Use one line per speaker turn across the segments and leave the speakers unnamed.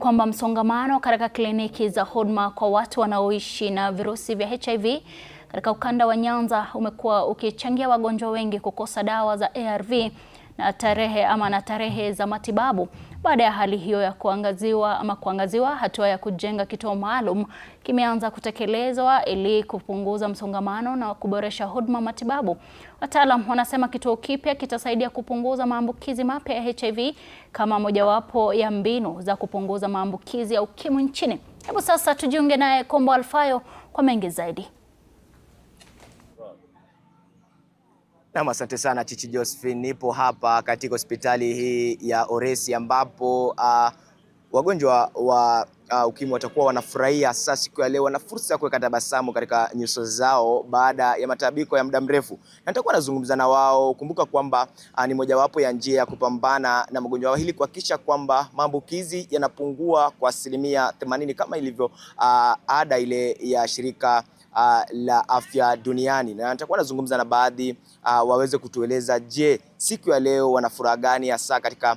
Kwamba msongamano katika kliniki za huduma kwa watu wanaoishi na virusi vya HIV katika ukanda wa Nyanza umekuwa ukichangia wagonjwa wengi kukosa dawa za ARV na tarehe za matibabu. Baada ya hali hiyo ya kuangaziwa, hatua ya kujenga kituo maalum kimeanza kutekelezwa ili kupunguza msongamano na kuboresha huduma matibabu. Wataalam wanasema kituo kipya kitasaidia kupunguza maambukizi mapya ya HIV kama mojawapo ya mbinu za kupunguza maambukizi ya ukimwi nchini. Hebu sasa tujiunge naye Kombo Alfayo kwa mengi zaidi.
Asante sana Chichi Josephine. Nipo hapa katika hospitali hii ya Oresi ambapo wagonjwa wa ukimwi watakuwa wanafurahia sasa siku ya leo, wana fursa ya kuweka tabasamu katika nyuso zao baada ya matabiko ya muda mrefu. Na nitakuwa nazungumza na wao. Kumbuka kwamba ni mojawapo ya njia ya kupambana na magonjwa hili, kuhakikisha kwamba maambukizi yanapungua kwa 80% kama ilivyo ada ile ya shirika la afya duniani. Na nitakuwa nazungumza na baadhi waweze kutueleza, je, siku ya leo wana furaha gani hasa katika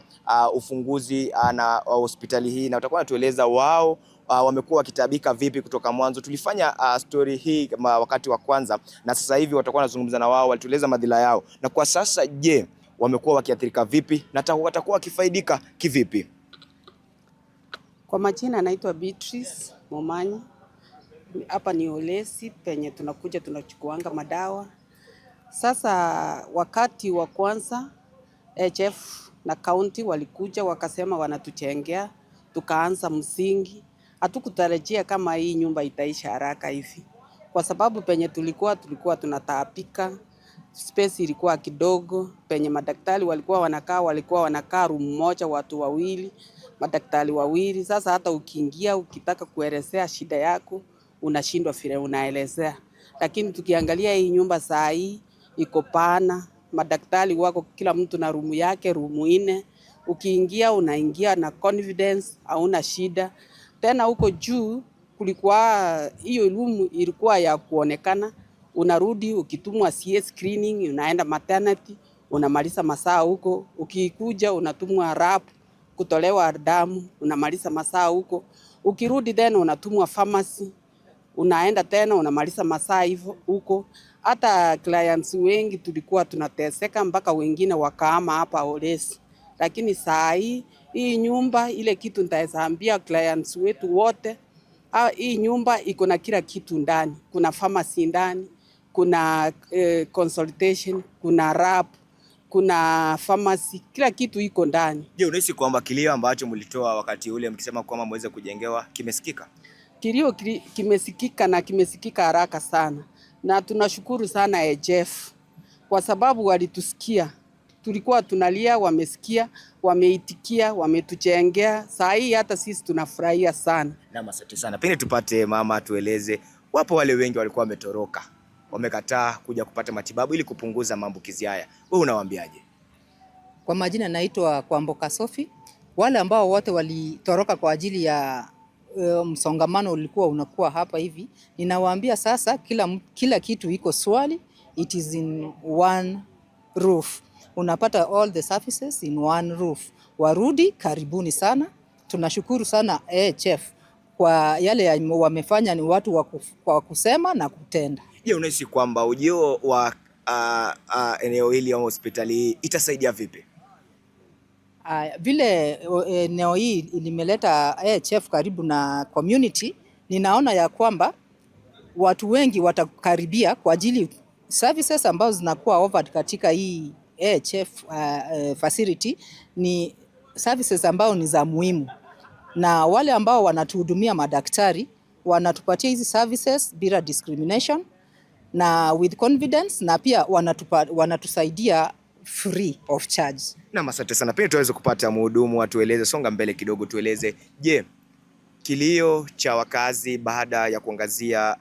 ufunguzi na hospitali hii, na watakuwa natueleza wao wamekuwa wakitabika vipi kutoka mwanzo. Tulifanya story hii wakati wa kwanza, na sasa hivi watakuwa nazungumza na wao, walitueleza madhila yao, na kwa sasa je, wamekuwa wakiathirika vipi na watakuwa wakifaidika kivipi.
Kwa majina naitwa Beatrice Momanyi. Hapa ni Oresi penye tunakuja tunachukuanga madawa. Sasa wakati wa kwanza HF na county walikuja wakasema wanatuchengea, tukaanza msingi. Hatukutarajia kama hii nyumba itaisha haraka hivi, kwa sababu penye tulikuwa tunataabika, space ilikuwa kidogo. Penye madaktari walikuwa wanakaa room moja, watu wawili, madaktari wawili. Sasa hata ukiingia ukitaka kuelezea shida yako unashindwa vile unaelezea. Lakini tukiangalia hii nyumba saa hii iko pana, madaktari wako kila mtu na rumu yake, rumu 4. Ukiingia unaingia na confidence, hauna shida. Tena huko juu kulikuwa hiyo room ilikuwa ya kuonekana, unarudi ukitumwa CS screening, unaenda maternity, unamaliza masaa huko. Ukikuja unatumwa rap kutolewa damu, unamaliza masaa huko. Ukirudi tena unatumwa pharmacy, unaenda tena unamaliza masaa hivyo huko. Hata clients wengi tulikuwa tunateseka mpaka wengine wakaama hapa Oresi. Lakini saa hii nyumba, ile kitu nitaambia clients wetu wote, hii nyumba iko na kila kitu ndani. Kuna pharmacy ndani, kuna consultation, kuna rap, kuna pharmacy, kila kitu iko ndani.
Je, unahisi kwamba kilio ambacho mlitoa wakati ule mkisema kwamba mweze kujengewa kimesikika?
Kilio kimesikika, na kimesikika haraka sana, na tunashukuru sana Jeff kwa sababu walitusikia. Tulikuwa tunalia, wamesikia, wameitikia, wametuchengea. Saa hii hata sisi tunafurahia sana.
Asante sana. Pengine tupate mama tueleze, wapo wale wengi walikuwa wametoroka, wamekataa kuja kupata matibabu ili kupunguza maambukizi haya. Wewe unawaambiaje?
Kwa majina naitwa Kwamboka Sophie. Wale ambao wote walitoroka kwa ajili ya msongamano ulikuwa unakuwa hapa hivi, ninawaambia sasa kila kitu iko swali, it is in one roof. Unapata all the services in one roof. Warudi, karibuni sana. Tunashukuru sana chef kwa yale wamefanya, ni watu wa kusema na kutenda.
Je, unahisi kwamba ujio wa eneo hili au hospitali hii itasaidia vipi?
Vile eneo hii limeleta chef karibu na community, ninaona ya kwamba watu wengi watakaribia kwa ajili services ambazo zinakuwa offered katika hii chef facility ni services ambao ni za muhimu, na wale ambao wanatuhudumia madaktari wanatupatia hizi services bila discrimination na with confidence, na pia wanatusaidia free of charge.
Asante sana. Pia tuweze kupata mhudumu atueleze, songa mbele kidogo, tueleze, je, kilio cha wakazi baada ya kuangazia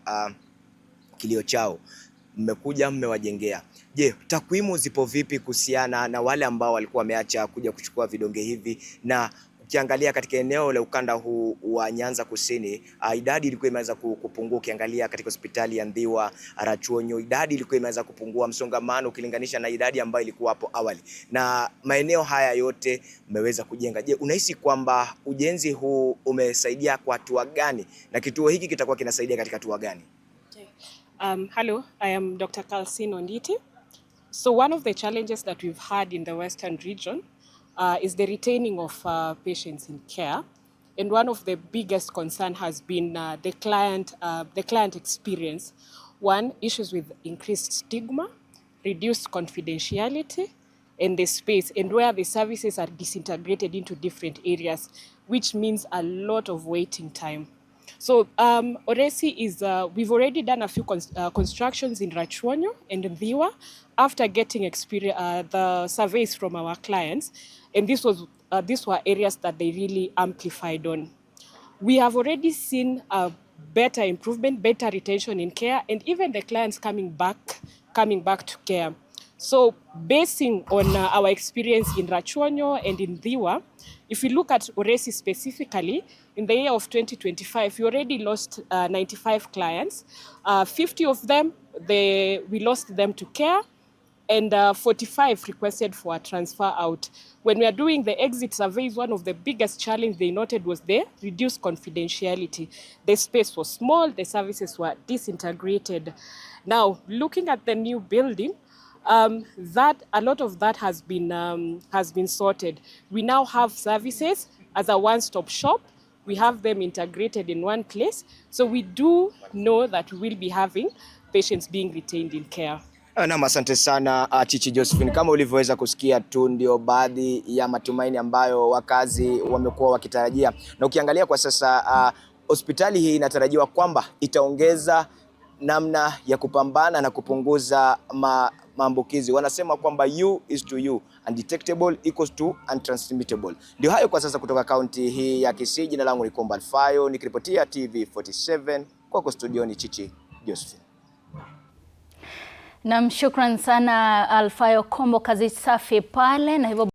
kilio chao, mmekuja mmewajengea. Je, takwimu zipo vipi kuhusiana na wale ambao walikuwa wameacha kuja kuchukua vidonge hivi, na ukiangalia katika eneo la ukanda huu wa Nyanza Kusini, idadi ilikuwa imeweza kupungua. Ukiangalia katika hospitali ya Ndhiwa, Rachuonyo, idadi ilikuwa imeweza kupungua, msongamano ukilinganisha na idadi ambayo ilikuwa hapo awali, na maeneo haya yote mmeweza kujenga. Je, unahisi kwamba ujenzi huu umesaidia kwa hatua gani, na kituo hiki kitakuwa kinasaidia katika hatua gani?
Hello, I am Dr. Kalsin Onditi. So one of the challenges that we've had in the Western region is the retaining of patients in care. And one of the biggest concern has been the client experience. One, issues with increased stigma, reduced confidentiality, and the space, and where the services are disintegrated into different areas, which means a lot of waiting time. So Oresi is, we've already done a few constructions in Rachuonyo and Ndhiwa after getting the surveys from our clients, and these were areas that they really amplified on. We have already seen a better improvement, better retention in care, and even the clients coming back to care. So basing on our experience in Rachuonyo and in Ndhiwa, if we look at Oresi specifically, in the year of 2025, we already lost 95 clients. 50 of them, we lost them to care, and 45 requested for a transfer out. When we are doing the exit surveys, one of the biggest challenges they noted was the reduced confidentiality. The space was small, the services were disintegrated. Now, looking at the new building, a lot of that has been sorted. We now have services as a one-stop shop. We have them integrated in one place. So we do know that we will be having patients being retained in care.
Naam, asante sana Chichi Josephine. Kama ulivyoweza kusikia tu, ndio baadhi ya matumaini ambayo wakazi wamekuwa wakitarajia, na ukiangalia kwa sasa hospitali hii inatarajiwa kwamba itaongeza namna ya kupambana na kupunguza maambukizi. Wanasema kwamba U is to U, undetectable equals to untransmittable. Ndio hayo kwa sasa kutoka kaunti hii ya Kisii. Jina langu ni Komba Alfayo, nikiripotia TV47 kwako studioni Chichi Josephine.
Naam, shukran sana Alfayo Kombo, kazi safi pale, na hivyo